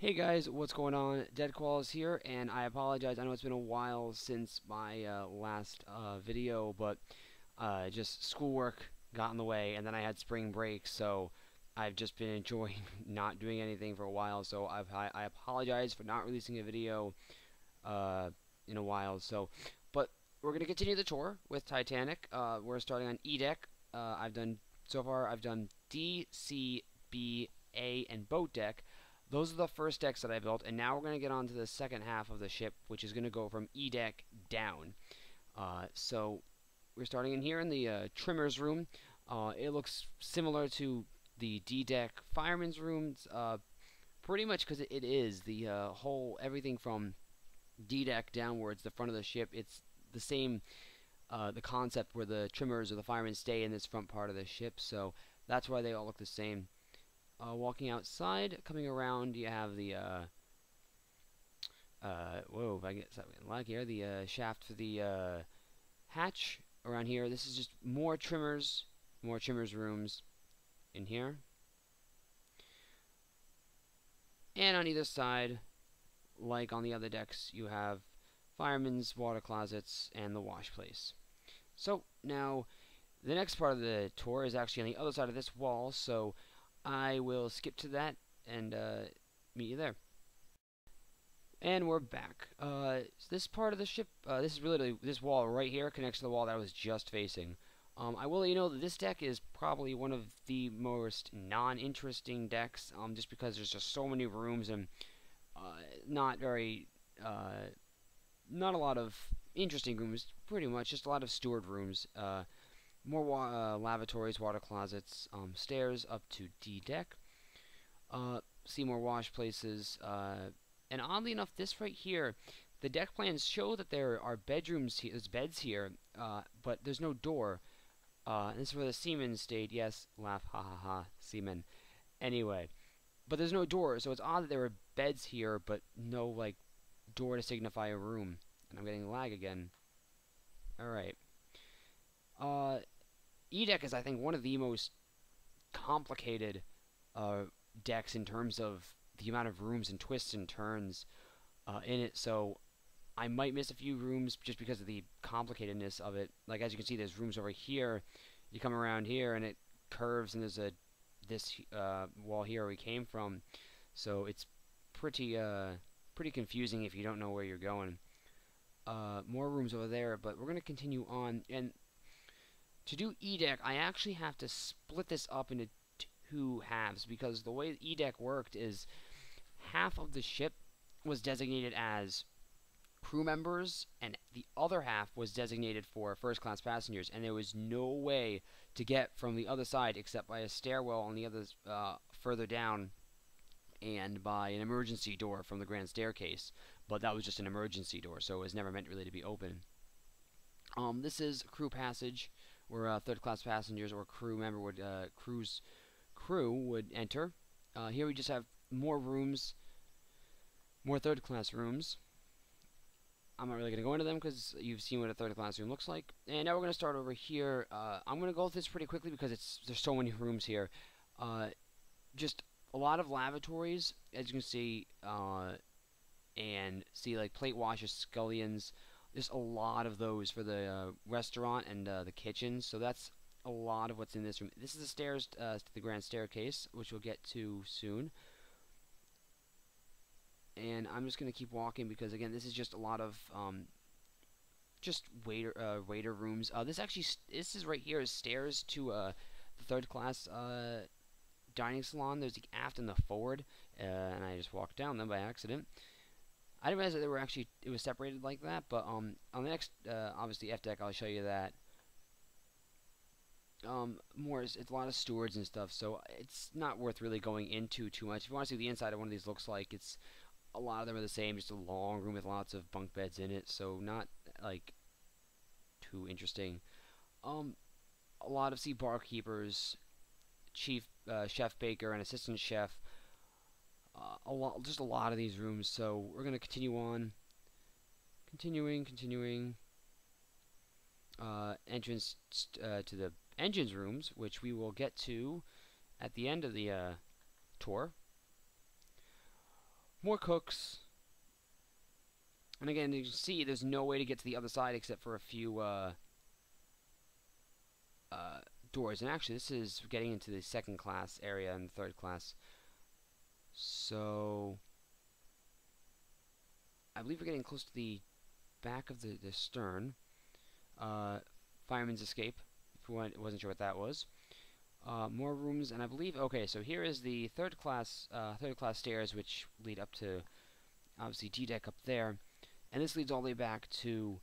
Hey guys, what's going on? Deadkoalas here, and I apologize. I know it's been a while since my last video, but just schoolwork got in the way, and then I had spring break, so I've just been enjoying not doing anything for a while. So I apologize for not releasing a video uh, in a while. But we're gonna continue the tour with Titanic. We're starting on E deck. I've done D, C, B, A, and boat deck. Those are the first decks that I built, and now we're going to get on to the second half of the ship, which is going to go from E deck down. So we're starting in here in the trimmer's room. It looks similar to the D deck fireman's rooms, pretty much because it is the whole everything from D deck downwards, the front of the ship. It's the same, the concept where the trimmers or the firemen stay in this front part of the ship. So that's why they all look the same. Walking outside, coming around, you have the whoa, if I get something like here, the shaft for the hatch around here. This is just more trimmers rooms in here, and on either side, like on the other decks, you have firemen's water closets and the wash place. So now the next part of the tour is actually on the other side of this wall, so I will skip to that and meet you there. And we're back. This part of the ship, this is really this wall right here connects to the wall that I was just facing. I will let you know that this deck is probably one of the most non-interesting decks, just because there's just so many rooms and not very, not a lot of interesting rooms. Pretty much just a lot of steward rooms. More lavatories, water closets, stairs up to D deck. See more wash places. And oddly enough, this right here, the deck plans show that there are bedrooms here, there's beds here, but there's no door. This is where the seamen stayed. Yes, laugh, ha ha ha, seamen. Anyway, but there's no door, so it's odd that there were beds here, but no like door to signify a room. And I'm getting lag again. All right. Uh, E deck is I think one of the most complicated uh, decks in terms of the amount of rooms and twists and turns in it. So I might miss a few rooms just because of the complicatedness of it. Like as you can see, there's rooms over here. You come around here and it curves, and there's this wall here we came from. So it's pretty confusing if you don't know where you're going. More rooms over there, but we're gonna continue on. And to do E deck, I actually have to split this up into two halves, because the way E deck worked is half of the ship was designated as crew members, and the other half was designated for first class passengers, and there was no way to get from the other side except by a stairwell on the other further down, and by an emergency door from the grand staircase. But that was just an emergency door, so it was never meant really to be open. This is crew passage, where third class passengers or crew member would crew would enter. Here we just have more rooms, more third class rooms. I'm not really going to go into them because you've seen what a third class room looks like. And now we're going to start over here. I'm going to go through this pretty quickly because there's so many rooms here. Just a lot of lavatories, as you can see, and see like plate washers, scullions. There's a lot of those for the restaurant and the kitchen. So that's a lot of what's in this room. This is the stairs to the grand staircase, which we'll get to soon. And I'm just going to keep walking because, again, this is just a lot of just waiter rooms. This is right here is stairs to the third class dining salon. There's the aft and the forward, and I just walked down them by accident. I didn't realize that it was separated like that, but on the next obviously F deck I'll show you that. It's a lot of stewards and stuff, so it's not worth really going into too much. If you want to see what the inside of one of these looks like, it's a lot of them are the same, just a long room with lots of bunk beds in it, so not like too interesting. A lot of barkeepers, chief chef baker and assistant chef. Just a lot of these rooms. So we're gonna continue on, continuing. Entrance to the engines rooms, which we will get to at the end of the tour. more cooks. And again, you can see there's no way to get to the other side except for a few doors. And actually, this is getting into the second class area and the third class. So I believe we're getting close to the back of the stern. Fireman's escape. If you wasn't sure what that was. More rooms, and I believe. Okay, so here is the third class stairs, which lead up to obviously D deck up there, and this leads all the way back to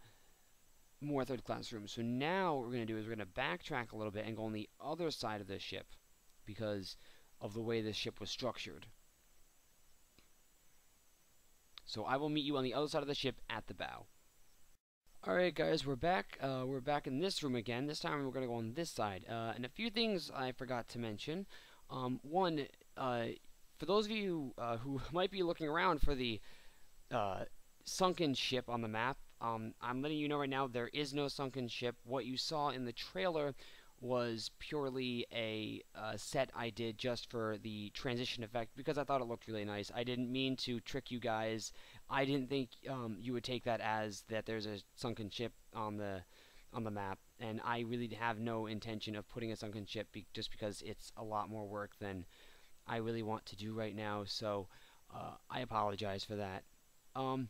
more third class rooms. So now what we're going to do is we're going to backtrack a little bit and go on the other side of this ship because of the way this ship was structured. So I will meet you on the other side of the ship at the bow. Alright guys, we're back. We're back in this room again. This time we're going to go on this side. And a few things I forgot to mention. One, for those of you who might be looking around for the sunken ship on the map, I'm letting you know right now there is no sunken ship. What you saw in the trailer was purely a set I did just for the transition effect because I thought it looked really nice. I didn't mean to trick you guys. I didn't think you would take that as that there's a sunken ship on the map, and I really have no intention of putting a sunken ship just because it's a lot more work than I really want to do right now. So I apologize for that. And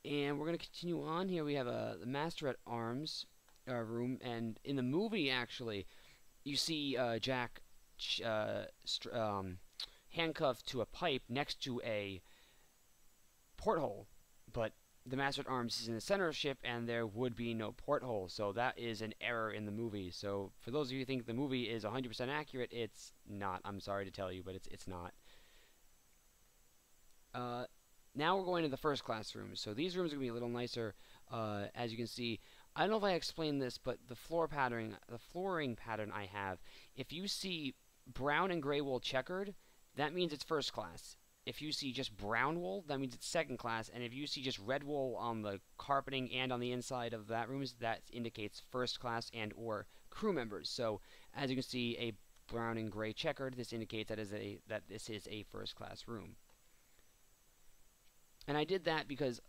we're going to continue on here. We have the Master at Arms room, and in the movie, actually, you see Jack handcuffed to a pipe next to a porthole, but the Master at Arms is in the center of the ship, and there would be no porthole, so that is an error in the movie. So for those of you who think the movie is 100% accurate, it's not. I'm sorry to tell you, but it's not. Now we're going to the first class rooms. So these rooms are going to be a little nicer. As you can see, I don't know if I explained this, but the flooring pattern I have, if you see brown and gray wool checkered, that means it's first class. If you see just brown wool, that means it's second class. And if you see just red wool on the carpeting and on the inside of that rooms, that indicates first class and or crew members. So as you can see, a brown and gray checkered, this indicates that this is a first class room. And I did that because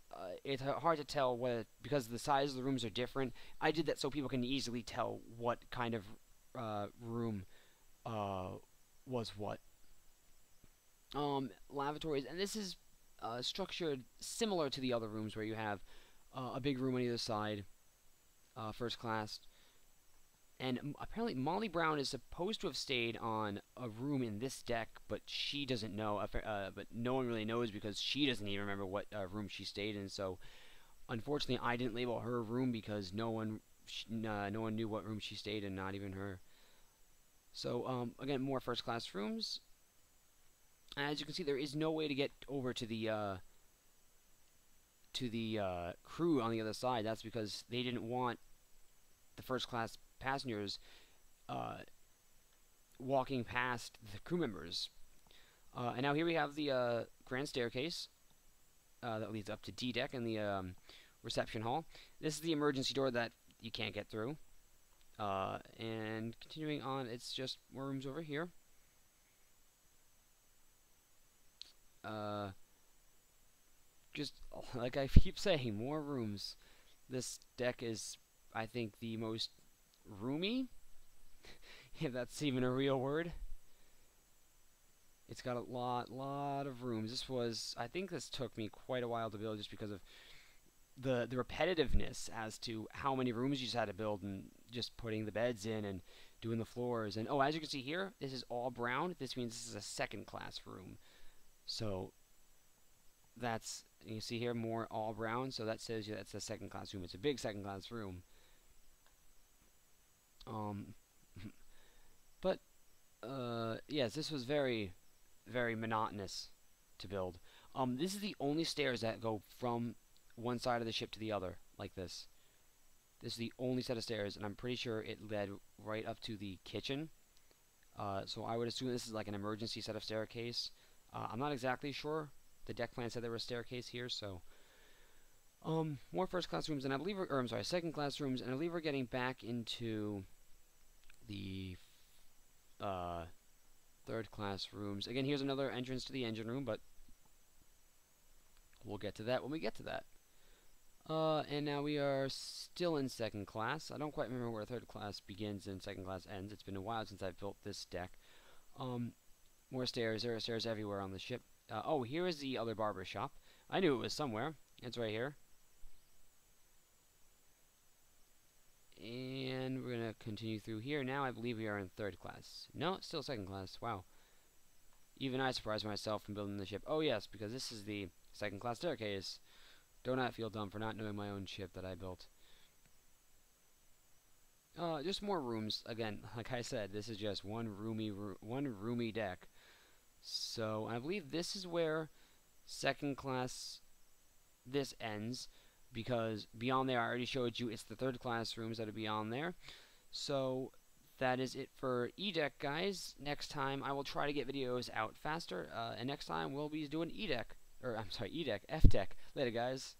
it's hard to tell because the size of the rooms are different. I did that so people can easily tell what kind of room was what. Lavatories, and this is structured similar to the other rooms where you have a big room on either side, first class. And apparently Molly Brown is supposed to have stayed on a room in this deck, but she doesn't know. But no one really knows because she doesn't even remember what room she stayed in. So, unfortunately, I didn't label her room because no one knew what room she stayed in, not even her. So, again, more first-class rooms. As you can see, there is no way to get over to the crew on the other side. That's because they didn't want the first-class passengers walking past the crew members. And now here we have the grand staircase that leads up to D deck and the reception hall. This is the emergency door that you can't get through. And continuing on, it's just more rooms over here. Just like I keep saying, more rooms. This deck is, I think, the most roomy, if that's even a real word. It's got a lot of rooms. I think this took me quite a while to build just because of the repetitiveness as to how many rooms you just had to build and just putting the beds in and doing the floors. And oh, as you can see here, this is all brown. This means this is a second class room. So that's, you see here, more all brown, so that says that's a second class room. It's a big second class room. But yes, this was very monotonous to build. This is the only stairs that go from one side of the ship to the other, like this. This is the only set of stairs, and I'm pretty sure it led right up to the kitchen. So I would assume this is like an emergency set of staircase. I'm not exactly sure. The deck plan said there was a staircase here, so more first class rooms, and I believe I'm sorry, second class rooms, and I believe we're getting back into the third class rooms. Again, here's another entrance to the engine room, but We'll get to that when we get to that. And now we are still in second class. I don't quite remember where third class begins and second class ends. It's been a while since I've built this deck. More stairs. There are stairs everywhere on the ship. Oh, here is the other barber shop. I knew it was somewhere. It's right here. And we're going to continue through here. Now I believe we are in third class. No, it's still second class. Wow. Even I surprised myself from building the ship. Oh, yes, because this is the second class staircase. Do not feel dumb for not knowing my own ship that I built. Just more rooms. Again, like I said, this is just one roomy deck. So I believe this is where second class this ends, because beyond there I already showed you it's the third class rooms that are beyond there. So that is it for E-Deck, guys. Next time I will try to get videos out faster, and next time we'll be doing E-Deck, or I'm sorry, E-Deck, F-Deck. Later, guys.